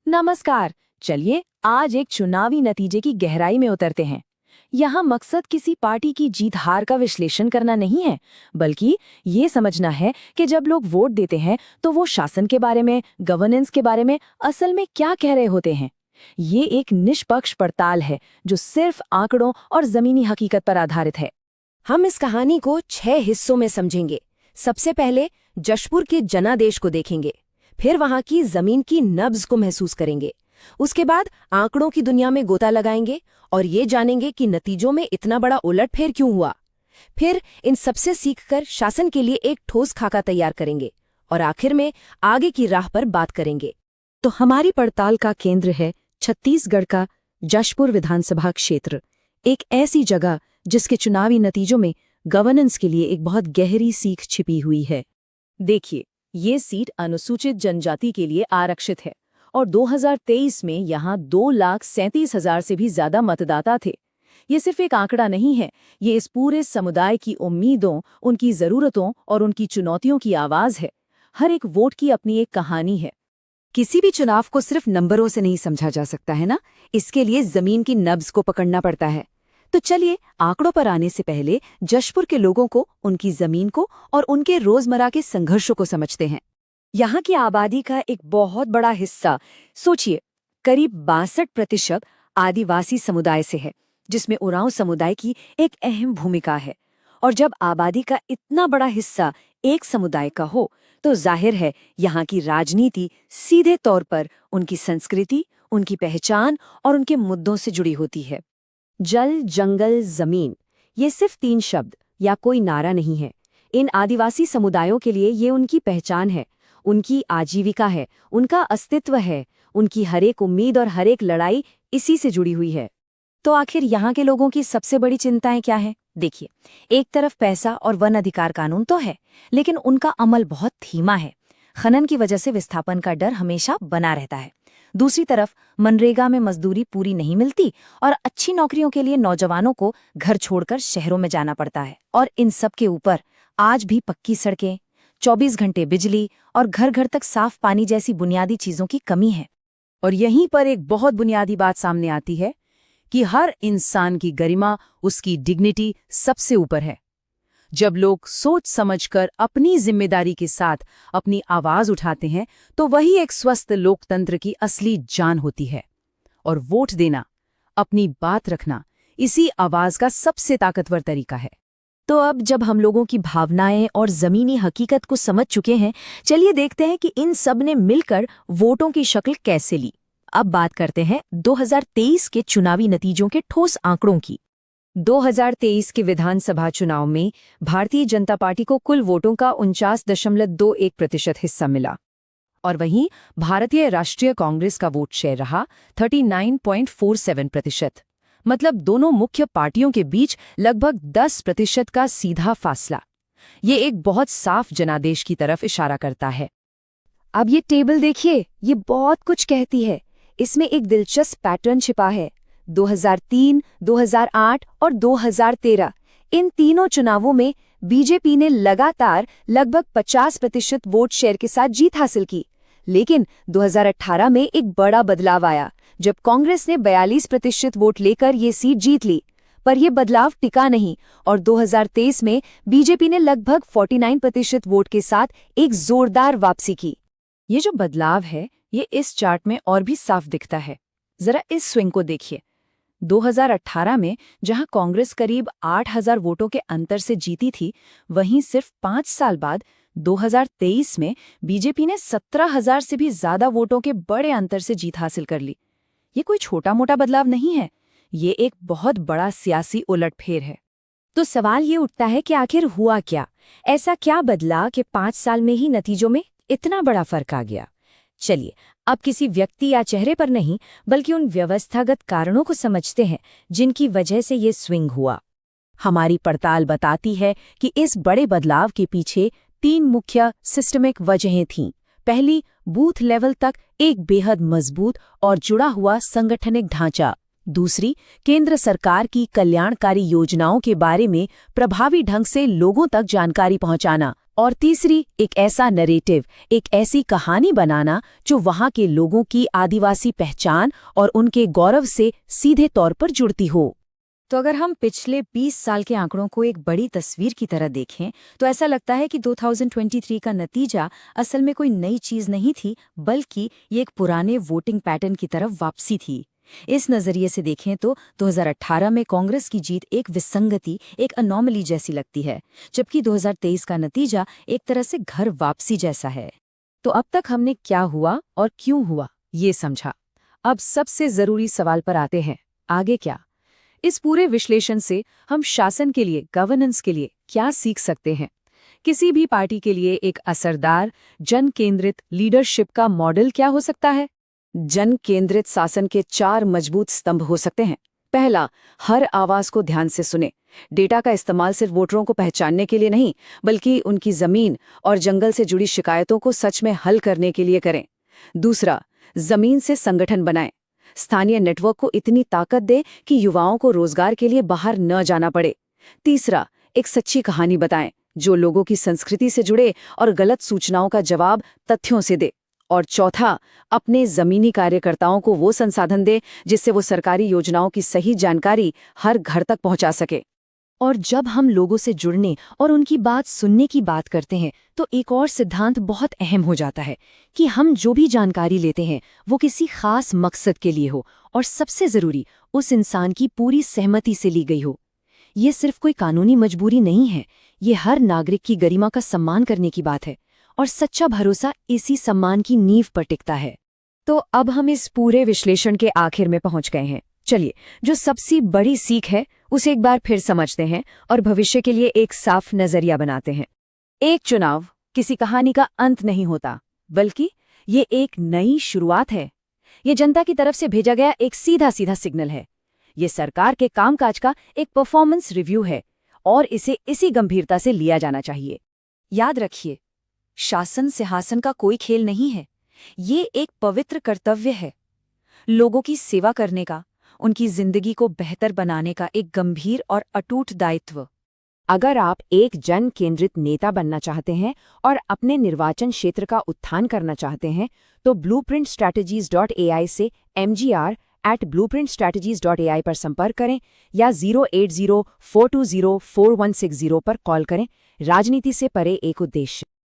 नमस्कार। चलिए आज एक चुनावी नतीजे की गहराई में उतरते हैं। यहाँ मकसद किसी पार्टी की जीत हार का विश्लेषण करना नहीं है, बल्कि ये समझना है कि जब लोग वोट देते हैं तो वो शासन के बारे में, गवर्नेंस के बारे में असल में क्या कह रहे होते हैं। ये एक निष्पक्ष पड़ताल है जो सिर्फ आंकड़ों और जमीनी हकीकत पर आधारित है। हम इस कहानी को 6 हिस्सों में समझेंगे। सबसे पहले जशपुर के जनादेश को देखेंगे, फिर वहां की जमीन की नब्ज को महसूस करेंगे। उसके बाद आंकड़ों की दुनिया में गोता लगाएंगे और ये जानेंगे कि नतीजों में इतना बड़ा उलटफेर क्यों हुआ। फिर इन सबसे सीखकर शासन के लिए एक ठोस खाका तैयार करेंगे और आखिर में आगे की राह पर बात करेंगे। तो हमारी पड़ताल का केंद्र है छत्तीसगढ़ का जशपुर विधानसभा क्षेत्र, एक ऐसी जगह जिसके चुनावी नतीजों में गवर्नेंस के लिए एक बहुत गहरी सीख छिपी हुई है। देखिए, ये सीट अनुसूचित जनजाति के लिए आरक्षित है और 2023 में यहाँ 2,37,000 से भी ज्यादा मतदाता थे। ये सिर्फ एक आंकड़ा नहीं है, ये इस पूरे समुदाय की उम्मीदों, उनकी जरूरतों और उनकी चुनौतियों की आवाज है। हर एक वोट की अपनी एक कहानी है। किसी भी चुनाव को सिर्फ नंबरों से नहीं समझा जा सकता है ना, इसके लिए जमीन की नब्ज को पकड़ना पड़ता है। तो चलिए आंकड़ों पर आने से पहले जशपुर के लोगों को, उनकी जमीन को और उनके रोजमर्रा के संघर्षों को समझते हैं। यहाँ की आबादी का एक बहुत बड़ा हिस्सा, सोचिए करीब 62% आदिवासी समुदाय से है, जिसमें उरांव समुदाय की एक अहम भूमिका है। और जब आबादी का इतना बड़ा हिस्सा एक समुदाय का हो तो जाहिर है यहाँ की राजनीति सीधे तौर पर उनकी संस्कृति, उनकी पहचान और उनके मुद्दों से जुड़ी होती है। जल, जंगल, जमीन, ये सिर्फ 3 शब्द या कोई नारा नहीं है। इन आदिवासी समुदायों के लिए ये उनकी पहचान है, उनकी आजीविका है, उनका अस्तित्व है। उनकी हर एक उम्मीद और हर एक लड़ाई इसी से जुड़ी हुई है। तो आखिर यहाँ के लोगों की सबसे बड़ी चिंताएं क्या हैं? देखिए, एक तरफ पैसा और वन अधिकार कानून तो है, लेकिन उनका अमल बहुत धीमा है। खनन की वजह से विस्थापन का डर हमेशा बना रहता है। दूसरी तरफ मनरेगा में मजदूरी पूरी नहीं मिलती और अच्छी नौकरियों के लिए नौजवानों को घर छोड़कर शहरों में जाना पड़ता है। और इन सब के ऊपर आज भी पक्की सड़कें, 24 घंटे बिजली और घर घर तक साफ पानी जैसी बुनियादी चीजों की कमी है। और यहीं पर एक बहुत बुनियादी बात सामने आती है कि हर इंसान की गरिमा, उसकी डिग्निटी सबसे ऊपर है। जब लोग सोच समझकर अपनी जिम्मेदारी के साथ अपनी आवाज उठाते हैं तो वही एक स्वस्थ लोकतंत्र की असली जान होती है। और वोट देना, अपनी बात रखना, इसी आवाज का सबसे ताकतवर तरीका है। तो अब जब हम लोगों की भावनाएं और जमीनी हकीकत को समझ चुके हैं, चलिए देखते हैं कि इन सब ने मिलकर वोटों की शक्ल कैसे ली। अब बात करते हैं 2023 के चुनावी नतीजों के ठोस आंकड़ों की। 2023 के विधानसभा चुनाव में भारतीय जनता पार्टी को कुल वोटों का 49.21% हिस्सा मिला और वहीं भारतीय राष्ट्रीय कांग्रेस का वोट शेयर रहा 39.47%। मतलब दोनों मुख्य पार्टियों के बीच लगभग 10% का सीधा फासला। ये एक बहुत साफ जनादेश की तरफ इशारा करता है। अब ये टेबल देखिए, ये बहुत कुछ कहती है। इसमें एक दिलचस्प पैटर्न छिपा है। 2003, 2008 और 2013 इन तीनों चुनावों में बीजेपी ने लगातार लगभग 50% वोट शेयर के साथ जीत हासिल की। लेकिन 2018 में एक बड़ा बदलाव आया जब कांग्रेस ने 42% वोट लेकर ये सीट जीत ली। पर यह बदलाव टिका नहीं और 2023 में बीजेपी ने लगभग 49% वोट के साथ एक जोरदार वापसी की। ये जो बदलाव है, ये इस चार्ट में और भी साफ दिखता है। जरा इस स्विंग को देखिए। 2018 में जहां कांग्रेस करीब 8,000 वोटों के अंतर से जीती थी, वहीं सिर्फ 5 साल बाद 2023 में बीजेपी ने 17,000 से भी ज्यादा वोटों के बड़े अंतर से जीत हासिल कर ली। ये कोई छोटा मोटा बदलाव नहीं है, ये एक बहुत बड़ा सियासी उलटफेर है। तो सवाल ये उठता है कि आखिर हुआ क्या? ऐसा क्या बदला कि 5 साल में ही नतीजों में इतना बड़ा फर्क आ गया? चलिए अब किसी व्यक्ति या चेहरे पर नहीं, बल्कि उन व्यवस्थागत कारणों को समझते हैं जिनकी वजह से ये स्विंग हुआ। हमारी पड़ताल बताती है कि इस बड़े बदलाव के पीछे 3 मुख्य सिस्टमिक वजहें थीं। पहली, बूथ लेवल तक एक बेहद मजबूत और जुड़ा हुआ संगठनिक ढांचा। दूसरी, केंद्र सरकार की कल्याणकारी योजनाओं के बारे में प्रभावी ढंग से लोगों तक जानकारी पहुंचाना। और तीसरी, एक ऐसा नरेटिव, एक ऐसी कहानी बनाना जो वहां के लोगों की आदिवासी पहचान और उनके गौरव से सीधे तौर पर जुड़ती हो। तो अगर हम पिछले 20 साल के आंकड़ों को एक बड़ी तस्वीर की तरह देखें तो ऐसा लगता है कि 2023 का नतीजा असल में कोई नई चीज नहीं थी, बल्कि ये एक पुराने वोटिंग पैटर्न की तरफ वापसी थी। इस नजरिए से देखें तो 2018 में कांग्रेस की जीत एक विसंगति, एक अनोमली जैसी लगती है, जबकि 2023 का नतीजा एक तरह से घर वापसी जैसा है। तो अब तक हमने क्या हुआ और क्यों हुआ ये समझा। अब सबसे जरूरी सवाल पर आते हैं, आगे क्या? इस पूरे विश्लेषण से हम शासन के लिए, गवर्नेंस के लिए क्या सीख सकते हैं? किसी भी पार्टी के लिए एक असरदार, जन केंद्रित लीडरशिप का मॉडल क्या हो सकता है? जन केंद्रित शासन के 4 मजबूत स्तंभ हो सकते हैं। पहला, हर आवाज को ध्यान से सुने। डेटा का इस्तेमाल सिर्फ वोटरों को पहचानने के लिए नहीं, बल्कि उनकी जमीन और जंगल से जुड़ी शिकायतों को सच में हल करने के लिए करें। दूसरा, जमीन से संगठन बनाएं। स्थानीय नेटवर्क को इतनी ताकत दे कि युवाओं को रोजगार के लिए बाहर न जाना पड़े। तीसरा, एक सच्ची कहानी बताएं जो लोगों की संस्कृति से जुड़े और गलत सूचनाओं का जवाब तथ्यों से दे। और चौथा, अपने जमीनी कार्यकर्ताओं को वो संसाधन दे जिससे वो सरकारी योजनाओं की सही जानकारी हर घर तक पहुंचा सके। और जब हम लोगों से जुड़ने और उनकी बात सुनने की बात करते हैं तो एक और सिद्धांत बहुत अहम हो जाता है कि हम जो भी जानकारी लेते हैं वो किसी खास मकसद के लिए हो और सबसे जरूरी, उस इंसान की पूरी सहमति से ली गई हो। ये सिर्फ कोई कानूनी मजबूरी नहीं है, ये हर नागरिक की गरिमा का सम्मान करने की बात है, और सच्चा भरोसा इसी सम्मान की नींव पर टिकता है। तो अब हम इस पूरे विश्लेषण के आखिर में पहुंच गए हैं। चलिए, जो सबसे बड़ी सीख है उसे एक बार फिर समझते हैं और भविष्य के लिए एक साफ नजरिया बनाते हैं। एक चुनाव किसी कहानी का अंत नहीं होता, बल्कि ये एक नई शुरुआत है। ये जनता की तरफ से भेजा गया एक सीधा सीधा सिग्नल है। ये सरकार के कामकाज का एक परफॉर्मेंस रिव्यू है और इसे इसी गंभीरता से लिया जाना चाहिए। याद रखिए, शासन सिंहासन का कोई खेल नहीं है, ये एक पवित्र कर्तव्य है। लोगों की सेवा करने का, उनकी जिंदगी को बेहतर बनाने का एक गंभीर और अटूट दायित्व। अगर आप एक जन केंद्रित नेता बनना चाहते हैं और अपने निर्वाचन क्षेत्र का उत्थान करना चाहते हैं तो blueprintstrategies.ai से mgr@blueprintstrategies.ai पर संपर्क करें या 080420416 पर कॉल करें। राजनीति से परे एक उद्देश्य।